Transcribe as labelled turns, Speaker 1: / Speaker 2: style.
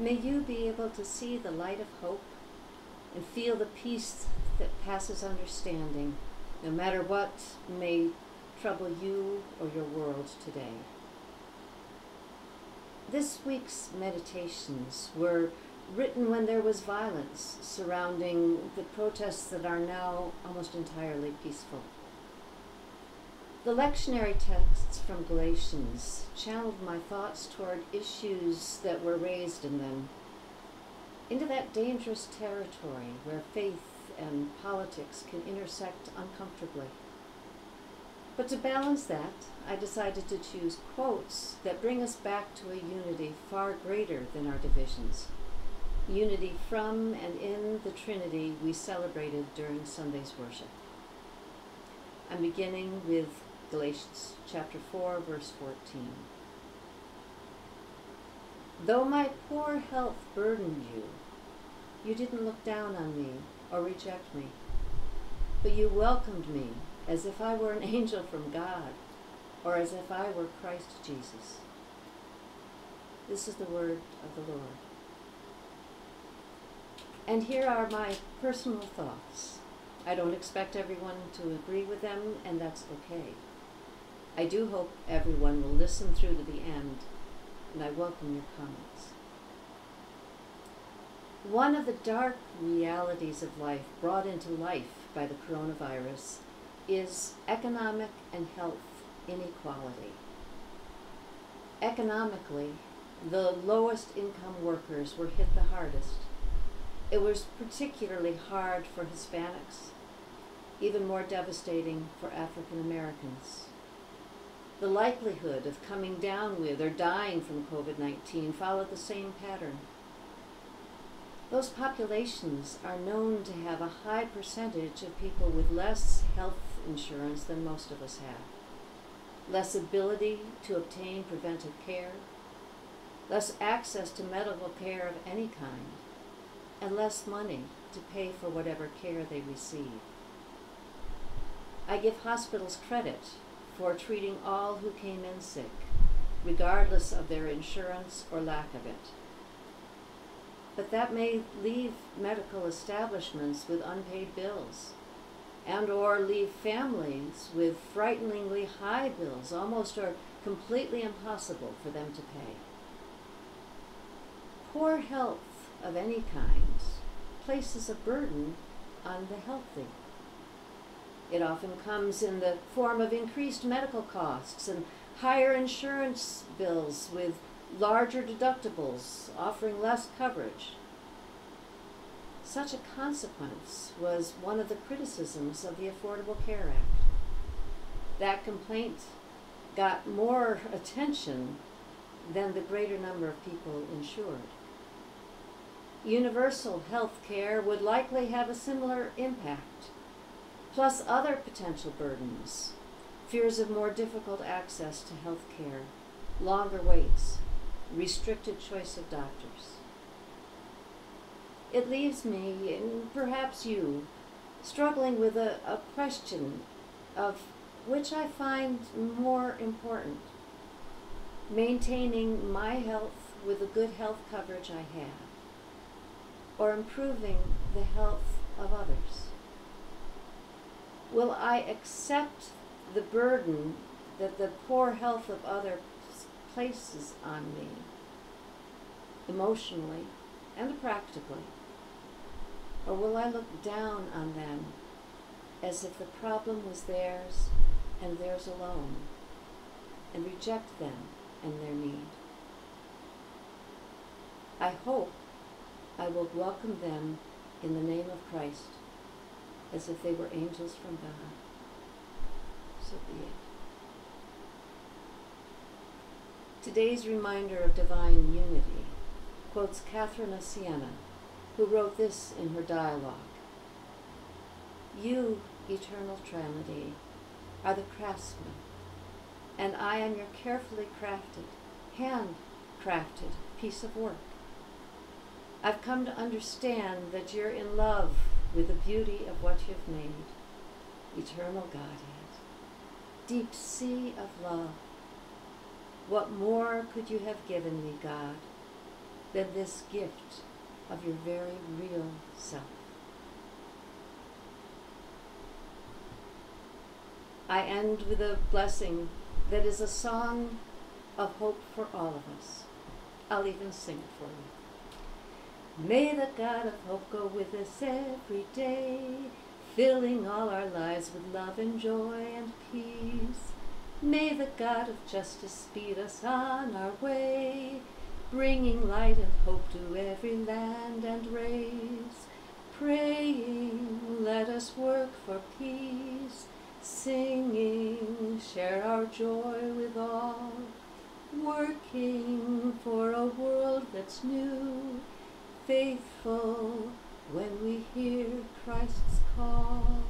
Speaker 1: May you be able to see the light of hope and feel the peace that passes understanding, no matter what may trouble you or your world today. This week's meditations were written when there was violence surrounding the protests that are now almost entirely peaceful. The lectionary texts from Galatians channeled my thoughts toward issues that were raised in them, into that dangerous territory where faith and politics can intersect uncomfortably. But to balance that, I decided to choose quotes that bring us back to a unity far greater than our divisions. Unity from and in the Trinity we celebrated during Sunday's worship. I'm beginning with Galatians chapter 4, verse 14. Though my poor health burdened you, you didn't look down on me or reject me, but you welcomed me as if I were an angel from God, or as if I were Christ Jesus. This is the word of the Lord. And here are my personal thoughts. I don't expect everyone to agree with them, and that's okay. I do hope everyone will listen through to the end, and I welcome your comments. One of the dark realities of life brought into life by the coronavirus is economic and health inequality. Economically, the lowest income workers were hit the hardest. It was particularly hard for Hispanics, even more devastating for African Americans. The likelihood of coming down with or dying from COVID-19 followed the same pattern. Those populations are known to have a high percentage of people with less health insurance than most of us have, less ability to obtain preventive care, less access to medical care of any kind, and less money to pay for whatever care they receive. I give hospitals credit for treating all who came in sick, regardless of their insurance or lack of it. But that may leave medical establishments with unpaid bills, and or leave families with frighteningly high bills, almost or completely impossible for them to pay. Poor health of any kind places a burden on the healthy. It often comes in the form of increased medical costs and higher insurance bills with larger deductibles offering less coverage. Such a consequence was one of the criticisms of the Affordable Care Act. That complaint got more attention than the greater number of people insured. Universal health care would likely have a similar impact, plus other potential burdens, fears of more difficult access to health care, longer waits, restricted choice of doctors. It leaves me, and perhaps you, struggling with a question of which I find more important: maintaining my health with the good health coverage I have, or improving the health of others. Will I accept the burden that the poor health of others places on me, emotionally and practically? Or will I look down on them as if the problem was theirs and theirs alone, and reject them and their need? I hope I will welcome them in the name of Christ as if they were angels from God. So be it. Today's reminder of divine unity quotes Catherine of Siena, who wrote this in her dialogue: "You, eternal Trinity, are the craftsman, and I am your carefully crafted, hand-crafted piece of work. I've come to understand that you're in love with the beauty of what you've made. Eternal Godhead, deep sea of love, what more could you have given me, God? than this gift of your very real self. I end with a blessing that is a song of hope for all of us. I'll even sing it for you. May the God of hope go with us every day, filling all our lives with love and joy and peace. May the God of justice speed us on our way, bringing light and hope to every land and race. Praying, let us work for peace, singing, share our joy with all, working for a world that's new, faithful when we hear Christ's call.